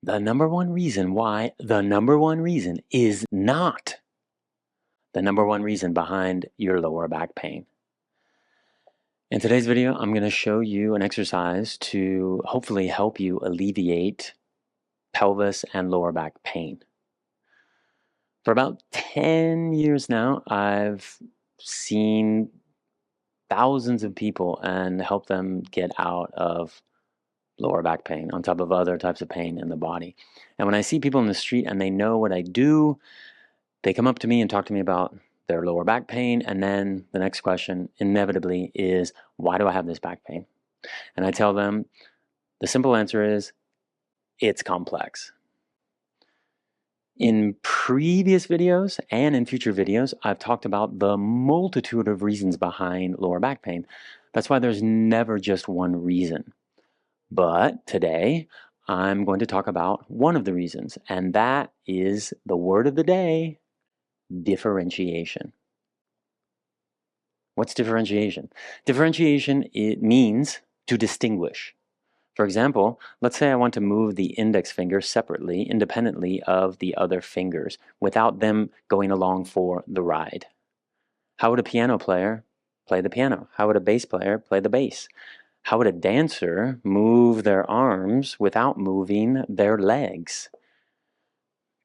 The number one reason why the number one reason is not the number one reason behind your lower back pain. In today's video, I'm going to show you an exercise to hopefully help you alleviate pelvis and lower back pain. For about 10 years now, I've seen thousands of people and helped them get out of lower back pain on top of other types of pain in the body. And when I see people in the street and they know what I do, they come up to me and talk to me about their lower back pain. And then the next question inevitably is, why do I have this back pain? And I tell them the simple answer is, it's complex. In previous videos and in future videos, I've talked about the multitude of reasons behind lower back pain. That's why there's never just one reason. But today, I'm going to talk about one of the reasons, and that is the word of the day, differentiation. What's differentiation? Differentiation, it means to distinguish. For example, let's say I want to move the index finger separately, independently of the other fingers, without them going along for the ride. How would a piano player play the piano? How would a bass player play the bass? How would a dancer move their arms without moving their legs?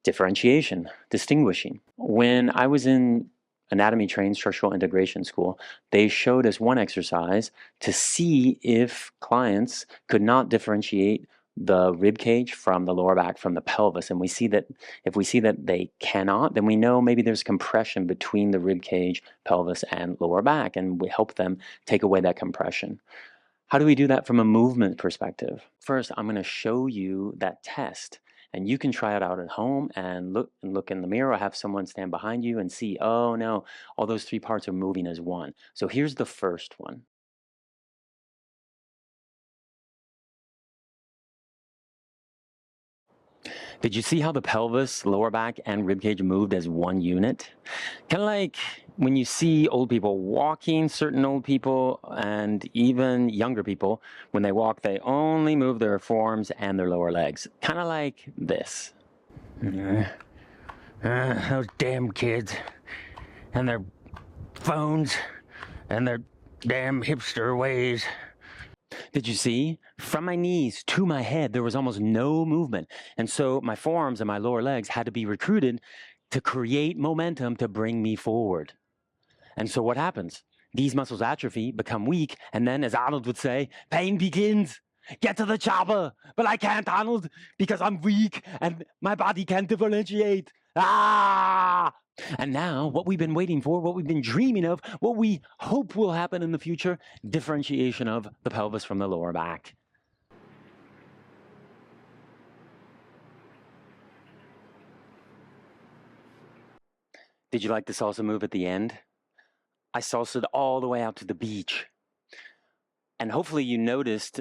Differentiation, distinguishing. When I was in anatomy trained structural integration school, they showed us one exercise to see if clients could not differentiate the rib cage from the lower back from the pelvis. And we see that if we see that they cannot, then we know maybe there's compression between the rib cage, pelvis, and lower back, and we help them take away that compression. How do we do that from a movement perspective? First, I'm going to show you that test, and you can try it out at home and look in the mirror or have someone stand behind you and see, oh no, all those three parts are moving as one. So here's the first one. Did you see how the pelvis, lower back, and ribcage moved as one unit? Kind of like when you see old people walking, certain old people and even younger people, when they walk, they only move their forearms and their lower legs. Kind of like this. Those damn kids and their phones and their damn hipster ways. Did you see? From my knees to my head, there was almost no movement. And so my forearms and my lower legs had to be recruited to create momentum to bring me forward. And so what happens? These muscles atrophy, become weak, and then, as Arnold would say, pain begins. Get to the chopper, but I can't, Arnold, because I'm weak and my body can't differentiate. Ah! And now, what we've been waiting for, what we've been dreaming of, what we hope will happen in the future, differentiation of the pelvis from the lower back. Did you like the salsa move at the end? I salsa'd all the way out to the beach. And hopefully you noticed,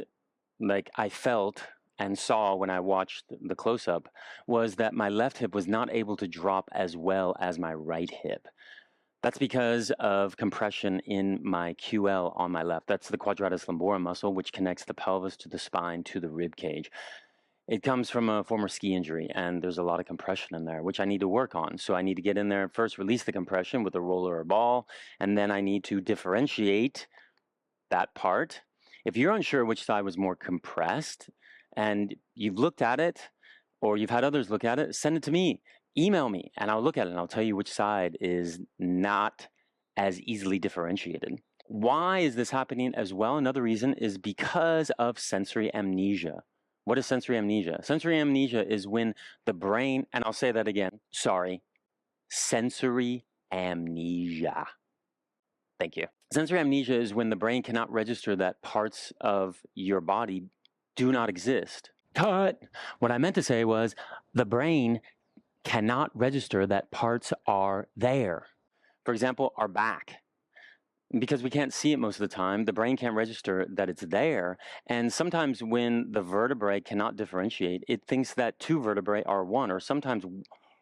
like I felt and saw when I watched the close-up, was that my left hip was not able to drop as well as my right hip. That's because of compression in my QL on my left. That's the quadratus lumborum muscle, which connects the pelvis to the spine to the rib cage. It comes from a former ski injury, and there's a lot of compression in there, which I need to work on. So I need to get in there and first release the compression with a roller or ball, and then I need to differentiate that part. If you're unsure which side was more compressed and you've looked at it or you've had others look at it, send it to me, email me, and I'll look at it and I'll tell you which side is not as easily differentiated. Why is this happening as well? Another reason is because of sensory amnesia. What is sensory amnesia? Sensory amnesia is when the brain, and I'll say that again, sorry, sensory amnesia. Thank you. Sensory amnesia is when the brain cannot register that parts of your body do not exist. Cut! What I meant to say was the brain cannot register that parts are there. For example, our back. Because we can't see it most of the time, the brain can't register that it's there. And sometimes when the vertebrae cannot differentiate, it thinks that two vertebrae are one, or sometimes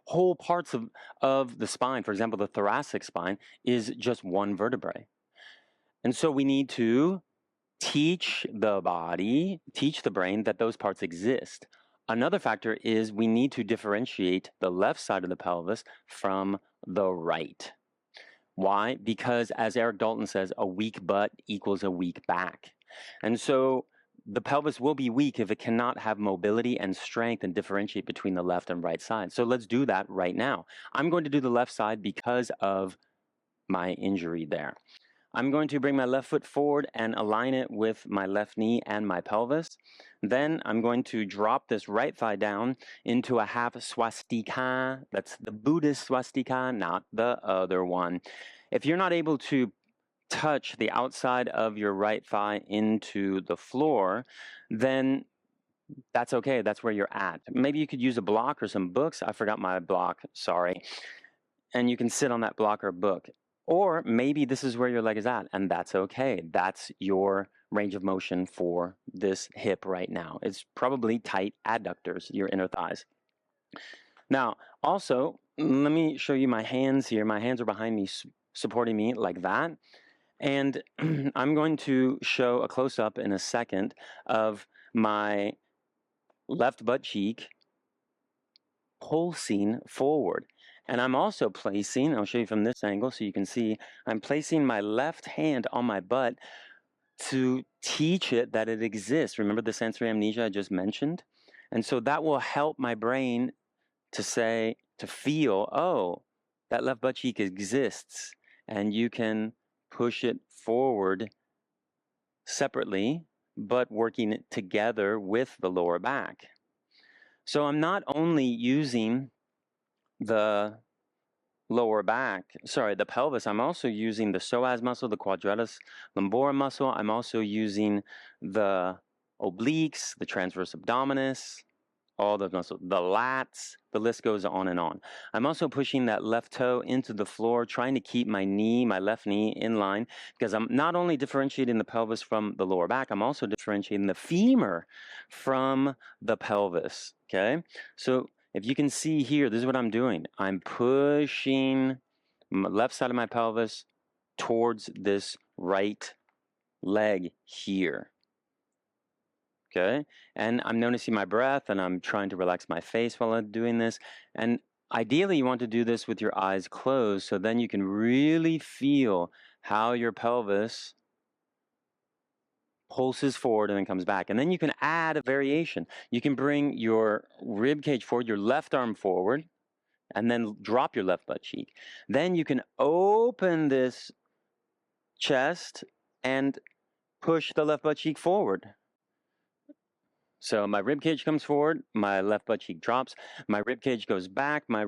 whole parts of the spine, for example, the thoracic spine, is just one vertebrae. And so we need to teach the body, teach the brain that those parts exist. Another factor is we need to differentiate the left side of the pelvis from the right. Why? Because as Eric Dalton says, a weak butt equals a weak back. And so the pelvis will be weak if it cannot have mobility and strength and differentiate between the left and right side. So let's do that right now. I'm going to do the left side because of my injury there. I'm going to bring my left foot forward and align it with my left knee and my pelvis. Then I'm going to drop this right thigh down into a half swastika. That's the Buddhist swastika, not the other one. If you're not able to touch the outside of your right thigh into the floor, then that's okay. That's where you're at. Maybe you could use a block or some books. I forgot my block, sorry. And you can sit on that block or book. Or maybe this is where your leg is at, and that's okay. That's your range of motion for this hip right now. It's probably tight adductors, your inner thighs. Now, also, let me show you my hands here. My hands are behind me, supporting me like that. And I'm going to show a close-up in a second of my left butt cheek pulsing forward. And I'm also placing, I'll show you from this angle so you can see, I'm placing my left hand on my butt to teach it that it exists. Remember the sensory amnesia I just mentioned? And so that will help my brain to say, to feel, oh, that left butt cheek exists. And you can push it forward separately, but working it together with the lower back. So I'm not only using the lower back, the pelvis, I'm also using the psoas muscle, the quadratus lumborum muscle. I'm also using the obliques, the transverse abdominis, all those muscles, the lats, the list goes on and on. I'm also pushing that left toe into the floor, trying to keep my knee, my left knee in line, because I'm not only differentiating the pelvis from the lower back, I'm also differentiating the femur from the pelvis, okay? So if you can see here, this is what I'm doing. I'm pushing my left side of my pelvis towards this right leg here. Okay, and I'm noticing my breath, and I'm trying to relax my face while I'm doing this. And ideally, you want to do this with your eyes closed, so then you can really feel how your pelvis pulses forward and then comes back. And then you can add a variation. You can bring your rib cage forward, your left arm forward, and then drop your left butt cheek. Then you can open this chest and push the left butt cheek forward. So my rib cage comes forward, my left butt cheek drops, my rib cage goes back, my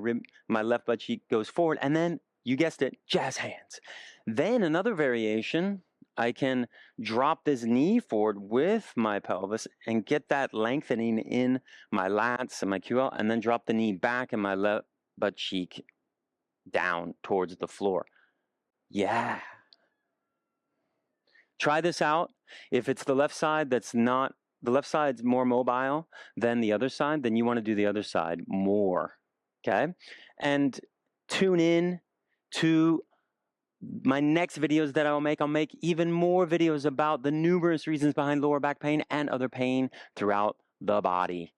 left butt cheek goes forward, and then, you guessed it, jazz hands. Then another variation, I can drop this knee forward with my pelvis and get that lengthening in my lats and my QL, and then drop the knee back and my left butt cheek down towards the floor. Yeah. Try this out. If it's the left side that's not, the left side's more mobile than the other side, then you want to do the other side more, okay? And tune in to my next videos that I'll make even more videos about the numerous reasons behind lower back pain and other pain throughout the body.